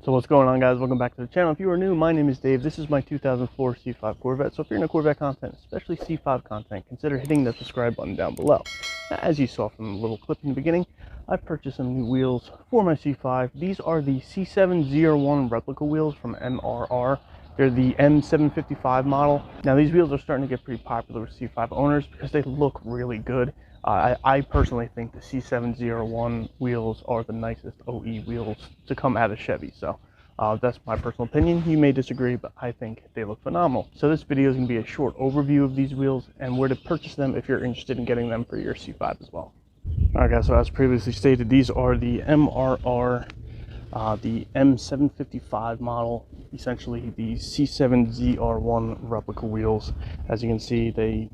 So what's going on, guys? Welcome back to the channel. If you are new, my name is Dave. This is my 2004 C5 Corvette. So if you're into Corvette content, especially C5 content, consider hitting the subscribe button down below. As you saw from the little clip in the beginning, I've purchased some new wheels for my C5. These are the C7 ZR1 Replica wheels from MRR. They're the M755 model. Now these wheels are starting to get pretty popular with C5 owners because they look really good. I personally think the C7 ZR1 wheels are the nicest OE wheels to come out of Chevy. So that's my personal opinion. You may disagree, but I think they look phenomenal. So this video is going to be a short overview of these wheels and where to purchase them if you're interested in getting them for your C5 as well. Alright guys, so as previously stated, these are the MRR, the M755 model, essentially the C7 ZR1 replica wheels. As you can see, they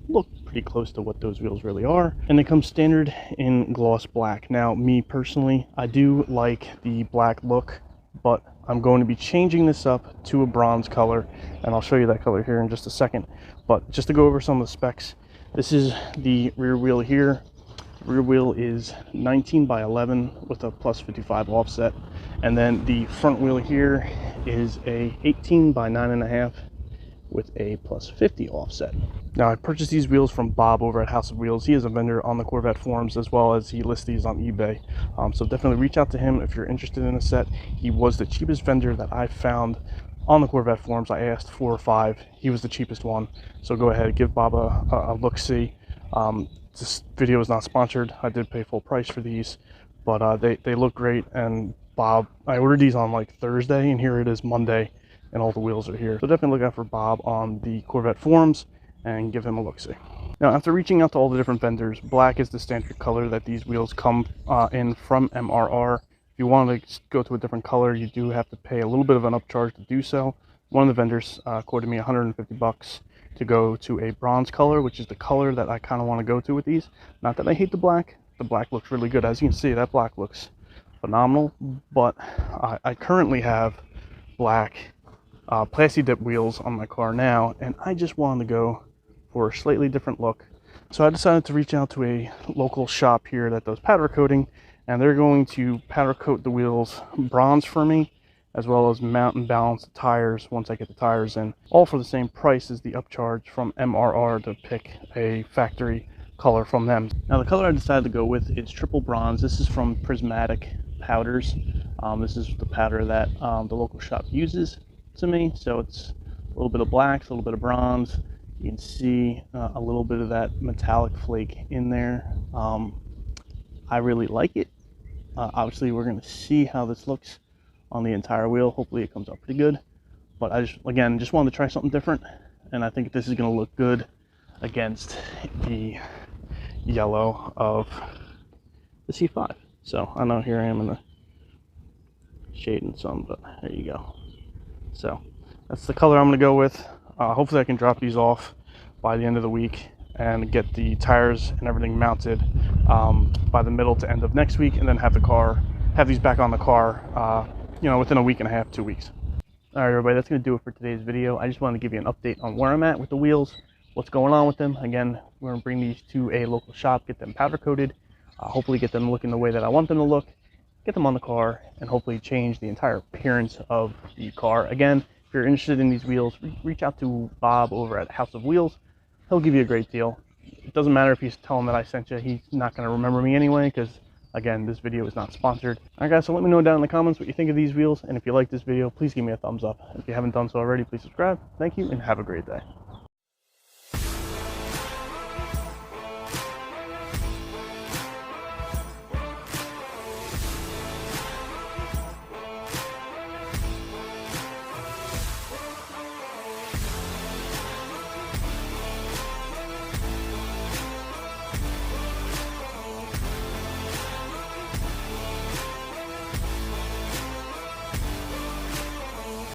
look pretty close to what those wheels really are, and they come standard in gloss black. Now me personally, I do like the black look, but I'm going to be changing this up to a bronze color, and I'll show you that color here in just a second. But just to go over some of the specs, this is the rear wheel here. Rear wheel is 19 by 11 with a plus 55 offset, and then the front wheel here is a 18 by 9.5 with a plus 50 offset. Now I purchased these wheels from Bob over at House of Wheels. He is a vendor on the Corvette forums, as well as he lists these on eBay. So definitely reach out to him if you're interested in a set. He was the cheapest vendor that I found on the Corvette forums. I asked 4 or 5. He was the cheapest one. So go ahead, give Bob a look-see. This video is not sponsored. I did pay full price for these, but they look great. And Bob, I ordered these on like Thursday, and here it is Monday, and all the wheels are here. So definitely look out for Bob on the Corvette forums and give him a look-see. Now, after reaching out to all the different vendors, black is the standard color that these wheels come in from MRR. If you want to go to a different color, you do have to pay a little bit of an upcharge to do so. One of the vendors quoted me 150 bucks to go to a bronze color, which is the color that I kind of want to go to with these. Not that I hate the black looks really good. As you can see, that black looks phenomenal, but I currently have black plasti dip wheels on my car now, and I just wanted to go for a slightly different look. So I decided to reach out to a local shop here that does powder coating, and they're going to powder coat the wheels bronze for me, as well as mount and balance the tires once I get the tires in, all for the same price as the upcharge from MRR to pick a factory color from them. Now the color I decided to go with is triple bronze. This is from Prismatic Powders. This is the powder that the local shop uses to me. So it's a little bit of blacks, a little bit of bronze. You can see a little bit of that metallic flake in there. I really like it. Obviously we're going to see how this looks on the entire wheel. Hopefully it comes out pretty good, but I just wanted to try something different, and I think this is going to look good against the yellow of the C5. So I know here I am in the shade and sun, but there you go. So that's the color I'm going to go with. Hopefully I can drop these off by the end of the week and get the tires and everything mounted by the middle to end of next week, and then have these back on the car within a week and a half, 2 weeks. All right, everybody, that's going to do it for today's video. I just wanted to give you an update on where I'm at with the wheels, what's going on with them. Again, we're going to bring these to a local shop, get them powder coated, hopefully get them looking the way that I want them to look, get them on the car, and hopefully change the entire appearance of the car. Again, if you're interested in these wheels, reach out to Bob over at House of Wheels. He'll give you a great deal. It doesn't matter if you tell him that I sent you. He's not going to remember me anyway, because again, this video is not sponsored. Alright guys, so let me know down in the comments what you think of these wheels, and if you like this video, please give me a thumbs up. If you haven't done so already, please subscribe. Thank you, and have a great day.